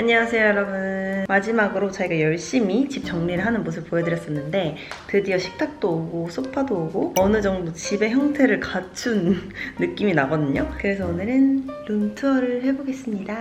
안녕하세요 여러분. 마지막으로 저희가 열심히 집 정리를 하는 모습을 보여드렸었는데 드디어 식탁도 오고 소파도 오고 어느 정도 집의 형태를 갖춘 느낌이 나거든요. 그래서 오늘은 룸투어를 해보겠습니다.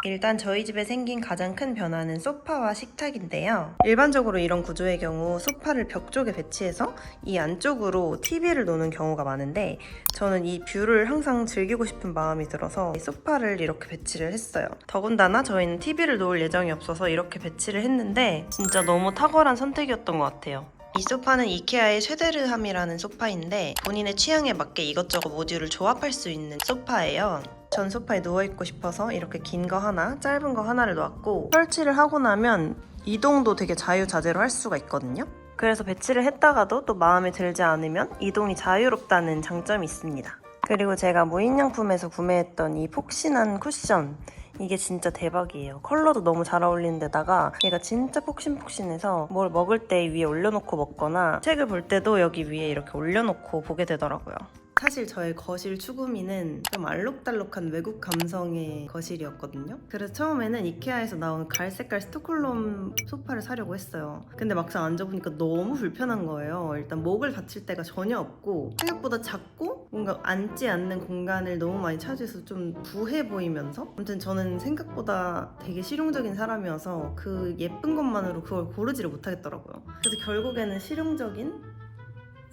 일단 저희 집에 생긴 가장 큰 변화는 소파와 식탁인데요. 일반적으로 이런 구조의 경우 소파를 벽 쪽에 배치해서 이 안쪽으로 TV를 놓는 경우가 많은데 저는 이 뷰를 항상 즐기고 싶은 마음이 들어서 소파를 이렇게 배치를 했어요. 더군다나 저희는 TV를 놓을 예정이 없어서 이렇게 배치를 했는데 진짜 너무 탁월한 선택이었던 것 같아요. 이 소파는 이케아의 쉐데르함이라는 소파인데 본인의 취향에 맞게 이것저것 모듈을 조합할 수 있는 소파예요. 전 소파에 누워있고 싶어서 이렇게 긴 거 하나, 짧은 거 하나를 놓았고 설치를 하고 나면 이동도 되게 자유자재로 할 수가 있거든요. 그래서 배치를 했다가도 또 마음에 들지 않으면 이동이 자유롭다는 장점이 있습니다. 그리고 제가 무인양품에서 구매했던 이 폭신한 쿠션, 이게 진짜 대박이에요. 컬러도 너무 잘 어울리는 데다가 얘가 진짜 폭신폭신해서 뭘 먹을 때 위에 올려놓고 먹거나 책을 볼 때도 여기 위에 이렇게 올려놓고 보게 되더라고요. 사실 저의 거실 추구미는 좀 알록달록한 외국 감성의 거실이었거든요. 그래서 처음에는 이케아에서 나온 갈색깔 스톡홀름 소파를 사려고 했어요. 근데 막상 앉아보니까 너무 불편한 거예요. 일단 목을 받칠 데가 전혀 없고 생각보다 작고 뭔가 앉지 않는 공간을 너무 많이 차지해서 좀 부해 보이면서 아무튼 저는 생각보다 되게 실용적인 사람이어서 그 예쁜 것만으로 그걸 고르지를 못하겠더라고요. 그래서 결국에는 실용적인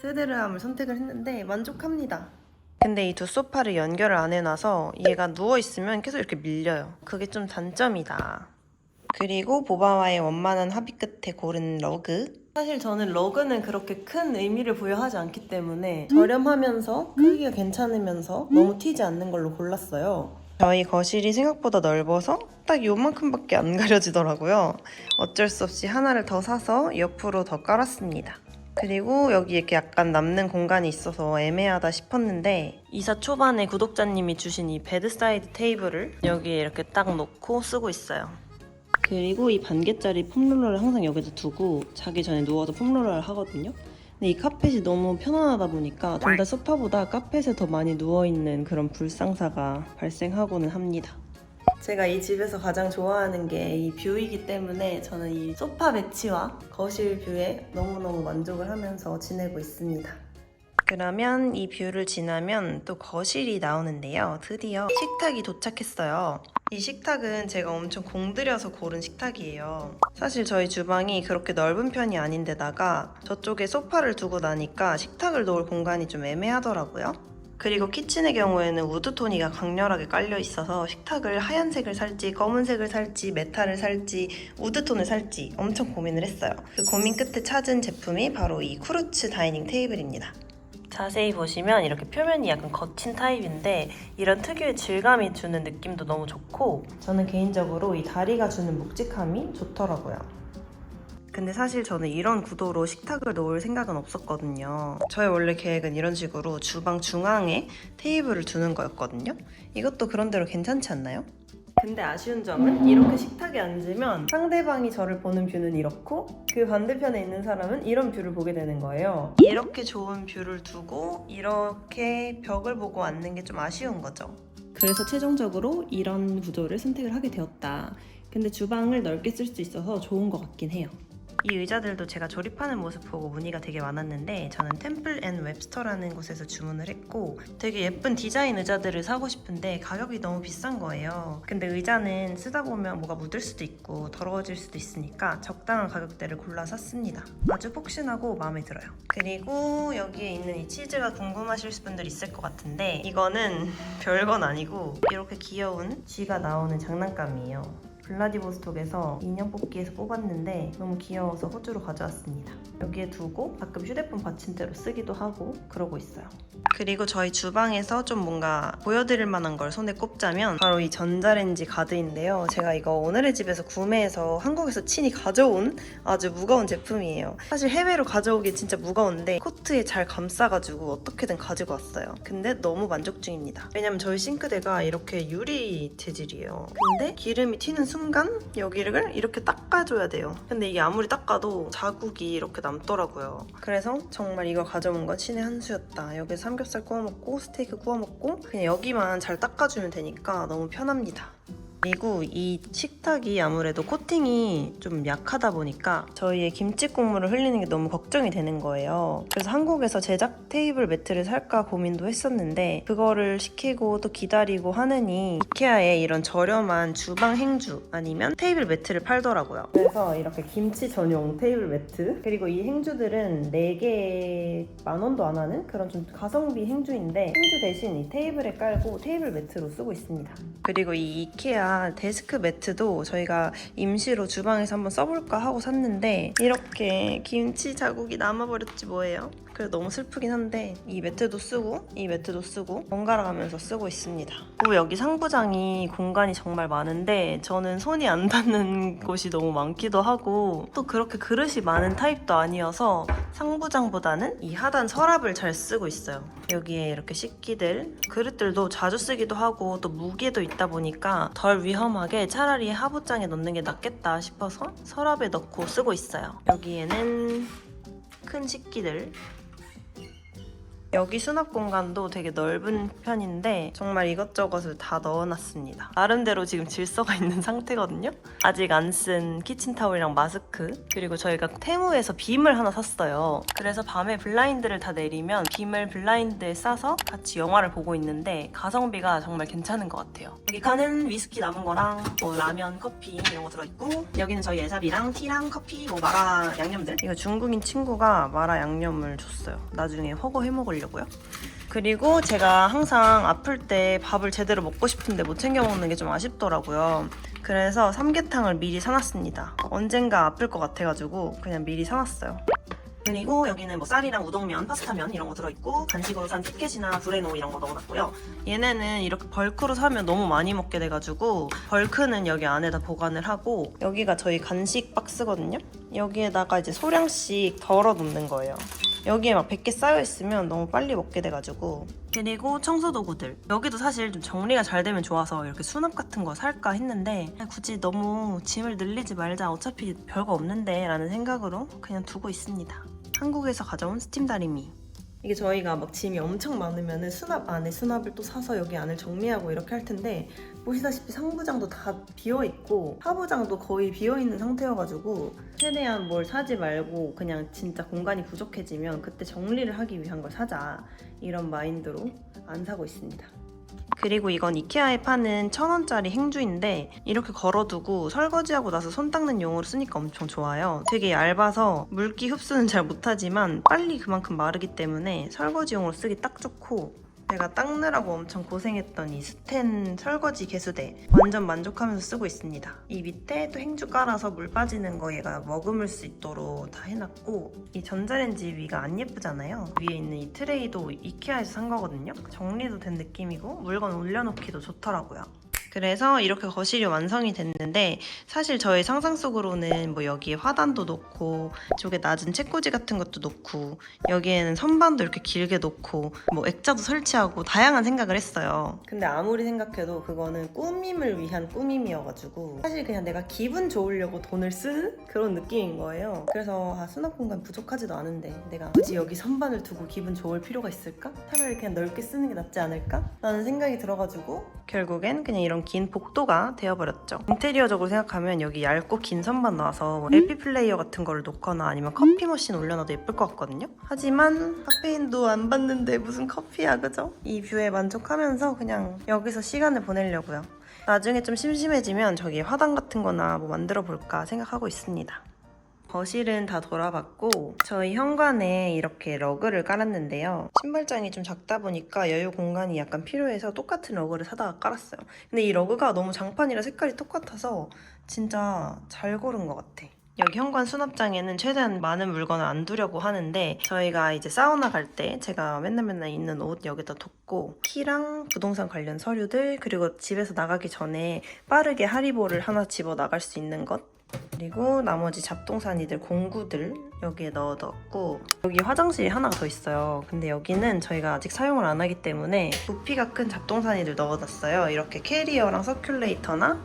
쉐데르함을 선택을 했는데 만족합니다. 근데 이 두 소파를 연결을 안 해놔서 얘가 누워있으면 계속 이렇게 밀려요. 그게 좀 단점이다. 그리고 보바와의 원만한 합의 끝에 고른 러그. 사실 저는 러그는 그렇게 큰 의미를 부여하지 않기 때문에 저렴하면서 크기가 괜찮으면서 너무 튀지 않는 걸로 골랐어요. 저희 거실이 생각보다 넓어서 딱 요만큼밖에 안 가려지더라고요. 어쩔 수 없이 하나를 더 사서 옆으로 더 깔았습니다. 그리고 여기 이렇게 약간 남는 공간이 있어서 애매하다 싶었는데 이사 초반에 구독자님이 주신 이 베드사이드 테이블을 여기에 이렇게 딱 놓고 쓰고 있어요. 그리고 이 반개짜리 폼롤러를 항상 여기다 두고 자기 전에 누워서 폼롤러를 하거든요. 근데 이 카펫이 너무 편안하다 보니까 둘 다 소파보다 카펫에 더 많이 누워있는 그런 불상사가 발생하고는 합니다. 제가 이 집에서 가장 좋아하는 게 이 뷰이기 때문에 저는 이 소파 배치와 거실 뷰에 너무너무 만족을 하면서 지내고 있습니다. 그러면 이 뷰를 지나면 또 거실이 나오는데요. 드디어 식탁이 도착했어요. 이 식탁은 제가 엄청 공들여서 고른 식탁이에요. 사실 저희 주방이 그렇게 넓은 편이 아닌데다가 저쪽에 소파를 두고 나니까 식탁을 놓을 공간이 좀 애매하더라고요. 그리고 키친의 경우에는 우드토니가 강렬하게 깔려 있어서 식탁을 하얀색을 살지 검은색을 살지 메탈을 살지 우드톤을 살지 엄청 고민을 했어요. 그 고민 끝에 찾은 제품이 바로 이 쿠르츠 다이닝 테이블입니다. 자세히 보시면 이렇게 표면이 약간 거친 타입인데 이런 특유의 질감이 주는 느낌도 너무 좋고 저는 개인적으로 이 다리가 주는 묵직함이 좋더라고요. 근데 사실 저는 이런 구도로 식탁을 놓을 생각은 없었거든요. 저의 원래 계획은 이런 식으로 주방 중앙에 테이블을 두는 거였거든요. 이것도 그런대로 괜찮지 않나요? 근데 아쉬운 점은 이렇게 식탁에 앉으면 상대방이 저를 보는 뷰는 이렇고 그 반대편에 있는 사람은 이런 뷰를 보게 되는 거예요. 이렇게 좋은 뷰를 두고 이렇게 벽을 보고 앉는 게 좀 아쉬운 거죠. 그래서 최종적으로 이런 구조를 선택을 하게 되었다. 근데 주방을 넓게 쓸 수 있어서 좋은 것 같긴 해요. 이 의자들도 제가 조립하는 모습 보고 문의가 되게 많았는데 저는 템플 앤 웹스터라는 곳에서 주문을 했고 되게 예쁜 디자인 의자들을 사고 싶은데 가격이 너무 비싼 거예요. 근데 의자는 쓰다 보면 뭐가 묻을 수도 있고 더러워질 수도 있으니까 적당한 가격대를 골라 샀습니다. 아주 폭신하고 마음에 들어요. 그리고 여기에 있는 이 치즈가 궁금하실 분들 있을 것 같은데 이거는 별건 아니고 이렇게 귀여운 쥐가 나오는 장난감이에요. 블라디보스톡에서 인형 뽑기에서 뽑았는데 너무 귀여워서 호주로 가져왔습니다. 여기에 두고 가끔 휴대폰 받침대로 쓰기도 하고 그러고 있어요. 그리고 저희 주방에서 좀 뭔가 보여드릴 만한 걸 손에 꼽자면 바로 이 전자레인지 가드인데요. 제가 이거 오늘의 집에서 구매해서 한국에서 친히 가져온 아주 무거운 제품이에요. 사실 해외로 가져오기 진짜 무거운데 코트에 잘 감싸가지고 어떻게든 가지고 왔어요. 근데 너무 만족 중입니다. 왜냐면 저희 싱크대가 이렇게 유리 재질이에요. 근데 기름이 튀는 순간 여기를 이렇게 닦아줘야 돼요. 근데 이게 아무리 닦아도 자국이 이렇게 남더라고요. 그래서 정말 이거 가져온 건 신의 한 수였다. 여기서 삼겹살 구워 먹고 스테이크 구워 먹고 그냥 여기만 잘 닦아주면 되니까 너무 편합니다. 그리고 이 식탁이 아무래도 코팅이 좀 약하다 보니까 저희의 김치 국물을 흘리는 게 너무 걱정이 되는 거예요. 그래서 한국에서 제작 테이블 매트를 살까 고민도 했었는데 그거를 시키고 또 기다리고 하느니 이케아에 이런 저렴한 주방 행주 아니면 테이블 매트를 팔더라고요. 그래서 이렇게 김치 전용 테이블 매트, 그리고 이 행주들은 4개에 10,000원도 안 하는 그런 좀 가성비 행주인데 행주 대신 이 테이블에 깔고 테이블 매트로 쓰고 있습니다. 그리고 이 이케아 데스크 매트도 저희가 임시로 주방에서 한번 써볼까 하고 샀는데 이렇게 김치 자국이 남아버렸지 뭐예요. 그래서 너무 슬프긴 한데 이 매트도 쓰고 이 매트도 쓰고 번갈아 가면서 쓰고 있습니다. 그리고 여기 상부장이 공간이 정말 많은데 저는 손이 안 닿는 곳이 너무 많기도 하고 또 그렇게 그릇이 많은 타입도 아니어서 상부장보다는 이 하단 서랍을 잘 쓰고 있어요. 여기에 이렇게 식기들, 그릇들도 자주 쓰기도 하고 또 무게도 있다 보니까 덜 위험하게 차라리 하부장에 넣는 게 낫겠다 싶어서 서랍에 넣고 쓰고 있어요. 여기에는 큰 식기들, 여기 수납 공간도 되게 넓은 편인데 정말 이것저것을 다 넣어놨습니다. 나름대로 지금 질서가 있는 상태거든요. 아직 안 쓴 키친타올이랑 마스크, 그리고 저희가 테무에서 빔을 하나 샀어요. 그래서 밤에 블라인드를 다 내리면 빔을 블라인드에 싸서 같이 영화를 보고 있는데 가성비가 정말 괜찮은 것 같아요. 여기 칸은 위스키 남은 거랑 뭐 라면, 커피 이런 거 들어있고, 여기는 저희 예삽이랑 티랑 커피, 뭐 마라 양념들. 이거 중국인 친구가 마라 양념을 줬어요. 나중에 허거 해먹으려고요. 그리고 제가 항상 아플 때 밥을 제대로 먹고 싶은데 못 챙겨 먹는 게 좀 아쉽더라고요. 그래서 삼계탕을 미리 사놨습니다. 언젠가 아플 것 같아가지고 그냥 미리 사놨어요. 그리고 여기는 뭐 쌀이랑 우동면, 파스타면 이런 거 들어있고, 간식으로 산 티켓이나 브레노 이런 거 넣어놨고요. 얘네는 이렇게 벌크로 사면 너무 많이 먹게 돼가지고 벌크는 여기 안에다 보관을 하고, 여기가 저희 간식 박스거든요. 여기에다가 이제 소량씩 덜어 놓는 거예요. 여기에 막 100개 쌓여있으면 너무 빨리 먹게 돼가지고. 그리고 청소도구들, 여기도 사실 좀 정리가 잘 되면 좋아서 이렇게 수납 같은 거 살까 했는데 굳이 너무 짐을 늘리지 말자, 어차피 별거 없는데 라는 생각으로 그냥 두고 있습니다. 한국에서 가져온 스팀 다리미. 이게 저희가 막 짐이 엄청 많으면 수납 안에 수납을 또 사서 여기 안을 정리하고 이렇게 할 텐데, 보시다시피 상부장도 다 비어있고 하부장도 거의 비어있는 상태여가지고 최대한 뭘 사지 말고 그냥 진짜 공간이 부족해지면 그때 정리를 하기 위한 걸 사자, 이런 마인드로 안 사고 있습니다. 그리고 이건 이케아에 파는 1,000원짜리 행주인데 이렇게 걸어두고 설거지하고 나서 손 닦는 용으로 쓰니까 엄청 좋아요. 되게 얇아서 물기 흡수는 잘 못하지만 빨리 그만큼 마르기 때문에 설거지용으로 쓰기 딱 좋고, 제가 닦느라고 엄청 고생했던 이 스텐 설거지 개수대 완전 만족하면서 쓰고 있습니다. 이 밑에 또 행주 깔아서 물 빠지는 거 얘가 머금을 수 있도록 다 해놨고, 이 전자레인지 위가 안 예쁘잖아요. 위에 있는 이 트레이도 이케아에서 산 거거든요. 정리도 된 느낌이고 물건 올려놓기도 좋더라고요. 그래서 이렇게 거실이 완성이 됐는데, 사실 저의 상상 속으로는 뭐 여기에 화단도 놓고 이쪽에 낮은 책꽂이 같은 것도 놓고 여기에는 선반도 이렇게 길게 놓고 뭐 액자도 설치하고 다양한 생각을 했어요. 근데 아무리 생각해도 그거는 꾸밈을 위한 꾸밈이어가지고 사실 그냥 내가 기분 좋으려고 돈을 쓰는 그런 느낌인 거예요. 그래서 수납 공간 부족하지도 않은데 내가 굳이 여기 선반을 두고 기분 좋을 필요가 있을까? 차라리 그냥 넓게 쓰는 게 낫지 않을까? 라는 생각이 들어가지고 결국엔 그냥 이런 긴 복도가 되어버렸죠. 인테리어적으로 생각하면 여기 얇고 긴 선반 놔서 뭐 LP 플레이어 같은 거를 놓거나 아니면 커피 머신 올려놔도 예쁠 것 같거든요. 하지만 카페인도 안 받는데 무슨 커피야, 그죠? 이 뷰에 만족하면서 그냥 여기서 시간을 보내려고요. 나중에 좀 심심해지면 저기 화단 같은 거나 뭐 만들어 볼까 생각하고 있습니다. 거실은 다 돌아봤고 저희 현관에 이렇게 러그를 깔았는데요. 신발장이 좀 작다 보니까 여유 공간이 약간 필요해서 똑같은 러그를 사다가 깔았어요. 근데 이 러그가 너무 장판이라 색깔이 똑같아서 진짜 잘 고른 것 같아. 여기 현관 수납장에는 최대한 많은 물건을 안 두려고 하는데, 저희가 이제 사우나 갈 때 제가 맨날 입는 옷 여기다 뒀고, 키랑 부동산 관련 서류들, 그리고 집에서 나가기 전에 빠르게 하리보를 하나 집어 나갈 수 있는 것, 그리고 나머지 잡동사니들, 공구들 여기에 넣어뒀고, 여기 화장실이 하나가 더 있어요. 근데 여기는 저희가 아직 사용을 안 하기 때문에 부피가 큰 잡동사니들 넣어놨어요. 이렇게 캐리어랑 서큘레이터나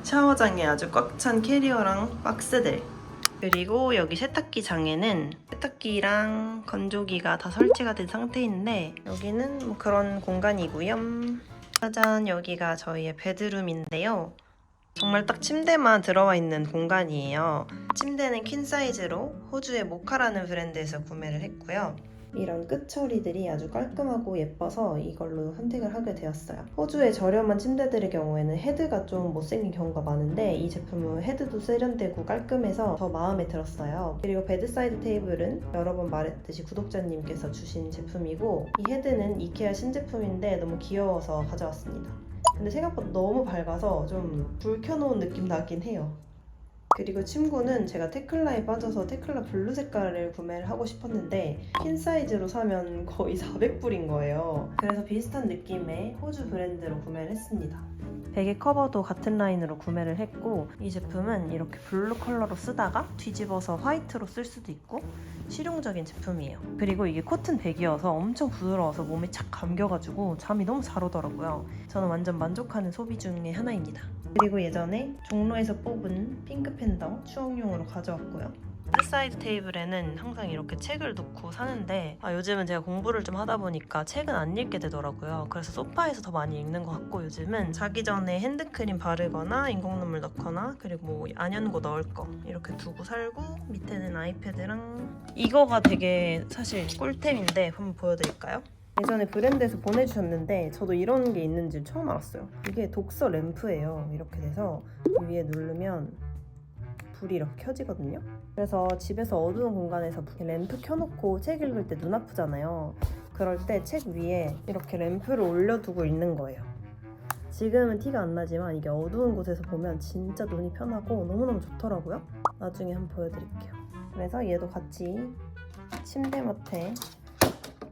샤워장에 아주 꽉 찬 캐리어랑 박스들, 그리고 여기 세탁기 장에는 세탁기랑 건조기가 다 설치가 된 상태인데 여기는 뭐 그런 공간이고요. 짜잔, 여기가 저희의 베드룸인데요. 정말 딱 침대만 들어와 있는 공간이에요. 침대는 퀸 사이즈로 호주의 모카라는 브랜드에서 구매를 했고요. 이런 끝처리들이 아주 깔끔하고 예뻐서 이걸로 선택을 하게 되었어요. 호주의 저렴한 침대들의 경우에는 헤드가 좀 못생긴 경우가 많은데 이 제품은 헤드도 세련되고 깔끔해서 더 마음에 들었어요. 그리고 베드사이드 테이블은 여러 번 말했듯이 구독자님께서 주신 제품이고 이 헤드는 이케아 신제품인데 너무 귀여워서 가져왔습니다. 근데 생각보다 너무 밝아서 좀 불 켜놓은 느낌 나긴 해요. 그리고 침구는 제가 테클라에 빠져서 테클라 블루 색깔을 구매를 하고 싶었는데 퀸 사이즈로 사면 거의 400불인 거예요. 그래서 비슷한 느낌의 호주 브랜드로 구매를 했습니다. 베개 커버도 같은 라인으로 구매를 했고 이 제품은 이렇게 블루 컬러로 쓰다가 뒤집어서 화이트로 쓸 수도 있고 실용적인 제품이에요. 그리고 이게 코튼 백이어서 엄청 부드러워서 몸에 착 감겨가지고 잠이 너무 잘 오더라고요. 저는 완전 만족하는 소비 중에 하나입니다. 그리고 예전에 종로에서 뽑은 핑크 팬더 추억용으로 가져왔고요. 사이드 테이블에는 항상 이렇게 책을 놓고 사는데 요즘은 제가 공부를 좀 하다 보니까 책은 안 읽게 되더라고요. 그래서 소파에서 더 많이 읽는 것 같고 요즘은 자기 전에 핸드크림 바르거나 인공눈물 넣거나 그리고 뭐 안연고 넣을 거 이렇게 두고 살고 밑에는 아이패드랑 이거가 되게 사실 꿀템인데 한번 보여드릴까요? 예전에 브랜드에서 보내주셨는데 저도 이런 게 있는지 처음 알았어요. 이게 독서 램프예요. 이렇게 돼서 위에 누르면 불이 이렇게 켜지거든요. 그래서 집에서 어두운 공간에서 램프 켜놓고 책 읽을 때 눈 아프잖아요. 그럴 때 책 위에 이렇게 램프를 올려두고 읽는 거예요. 지금은 티가 안 나지만 이게 어두운 곳에서 보면 진짜 눈이 편하고 너무너무 좋더라고요. 나중에 한번 보여드릴게요. 그래서 얘도 같이 침대맡에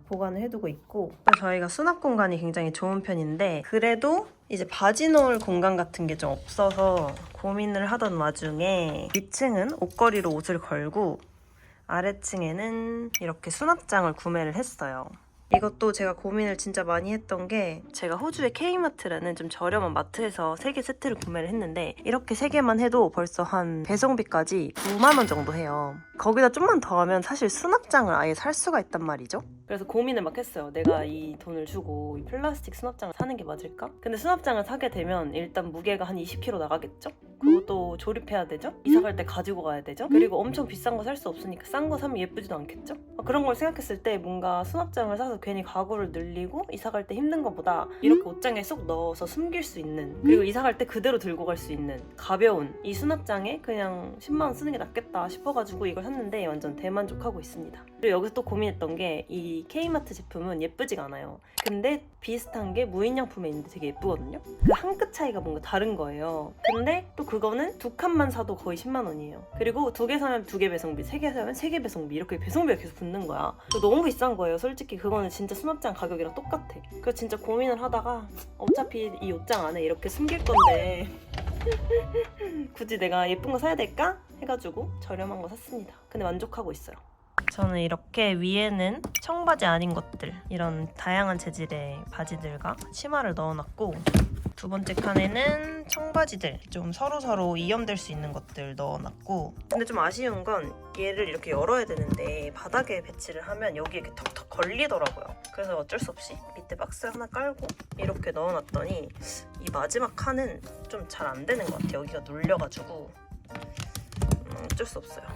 보관을 해두고 있고 저희가 수납 공간이 굉장히 좋은 편인데 그래도 이제 바지 넣을 공간 같은 게 좀 없어서 고민을 하던 와중에 위층은 옷걸이로 옷을 걸고 아래층에는 이렇게 수납장을 구매를 했어요. 이것도 제가 고민을 진짜 많이 했던 게 제가 호주의 K마트라는 좀 저렴한 마트에서 3개 세트를 구매를 했는데 이렇게 3개만 해도 벌써 한 배송비까지 9만 원 정도 해요. 거기다 좀만 더 하면 사실 수납장을 아예 살 수가 있단 말이죠. 그래서 고민을 막 했어요. 내가 이 돈을 주고 이 플라스틱 수납장을 사는 게 맞을까? 근데 수납장을 사게 되면 일단 무게가 한 20kg 나가겠죠? 그것도 조립해야 되죠? 이사 갈 때 가지고 가야 되죠? 그리고 엄청 비싼 거 살 수 없으니까 싼 거 사면 예쁘지도 않겠죠? 그런 걸 생각했을 때 뭔가 수납장을 사서 괜히 가구를 늘리고 이사 갈 때 힘든 것보다 이렇게 옷장에 쏙 넣어서 숨길 수 있는 그리고 이사 갈 때 그대로 들고 갈 수 있는 가벼운 이 수납장에 그냥 10만 원 쓰는 게 낫겠다 싶어가지고 이걸 샀는데 완전 대만족하고 있습니다. 그리고 여기서 또 고민했던 게 이 K마트 제품은 예쁘지가 않아요. 근데 비슷한 게 무인양품에 있는데 되게 예쁘거든요. 그 한 끗 차이가 뭔가 다른 거예요. 근데 또 그거는 2칸만 사도 거의 10만 원이에요. 그리고 2개 사면 2개 배송비, 3개 사면 3개 배송비 이렇게 배송비가 계속 붙는 거야. 너무 비싼 거예요. 솔직히 그거는 진짜 수납장 가격이랑 똑같아. 그래서 진짜 고민을 하다가 어차피 이 옷장 안에 이렇게 숨길 건데 굳이 내가 예쁜 거 사야 될까? 해가지고 저렴한 거 샀습니다. 근데 만족하고 있어요. 저는 이렇게 위에는 청바지 아닌 것들 이런 다양한 재질의 바지들과 치마를 넣어놨고 두 번째 칸에는 청바지들 좀 서로서로 이염될 수 있는 것들 넣어놨고 근데 좀 아쉬운 건 얘를 이렇게 열어야 되는데 바닥에 배치를 하면 여기 이렇게 턱턱 걸리더라고요. 그래서 어쩔 수 없이 밑에 박스 하나 깔고 이렇게 넣어놨더니 이 마지막 칸은 좀 잘 안 되는 것 같아요. 여기가 눌려가지고 어쩔 수 없어요.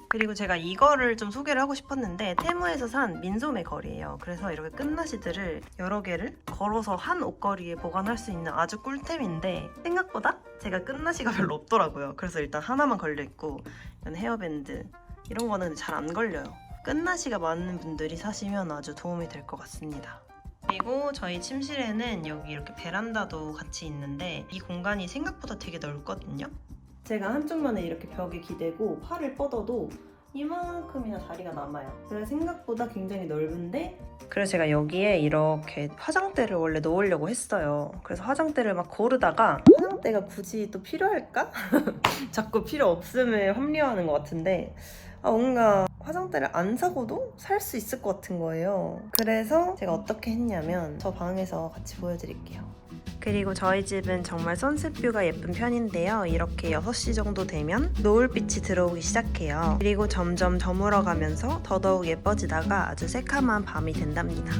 그리고 제가 이거를 좀 소개를 하고 싶었는데 테무에서 산 민소매 거리예요. 그래서 이렇게 끝나시들을 여러 개를 걸어서 한 옷걸이에 보관할 수 있는 아주 꿀템인데 생각보다 제가 끝나시가 별로 없더라고요. 그래서 일단 하나만 걸려있고 이런 헤어밴드 이런 거는 잘 안 걸려요. 끝나시가 많은 분들이 사시면 아주 도움이 될 것 같습니다. 그리고 저희 침실에는 여기 이렇게 베란다도 같이 있는데 이 공간이 생각보다 되게 넓거든요. 제가 한쪽만에 이렇게 벽에 기대고 팔을 뻗어도 이만큼이나 자리가 남아요. 그래서 생각보다 굉장히 넓은데 그래서 제가 여기에 이렇게 화장대를 원래 놓으려고 했어요. 그래서 화장대를 막 고르다가 화장대가 굳이 또 필요할까? 자꾸 필요 없음에 합리화하는 것 같은데 뭔가 화장대를 안 사고도 살 수 있을 것 같은 거예요. 그래서 제가 어떻게 했냐면 저 방에서 같이 보여드릴게요. 그리고 저희 집은 정말 선셋뷰가 예쁜 편인데요. 이렇게 6시 정도 되면 노을빛이 들어오기 시작해요. 그리고 점점 저물어가면서 더더욱 예뻐지다가 아주 새카만 밤이 된답니다.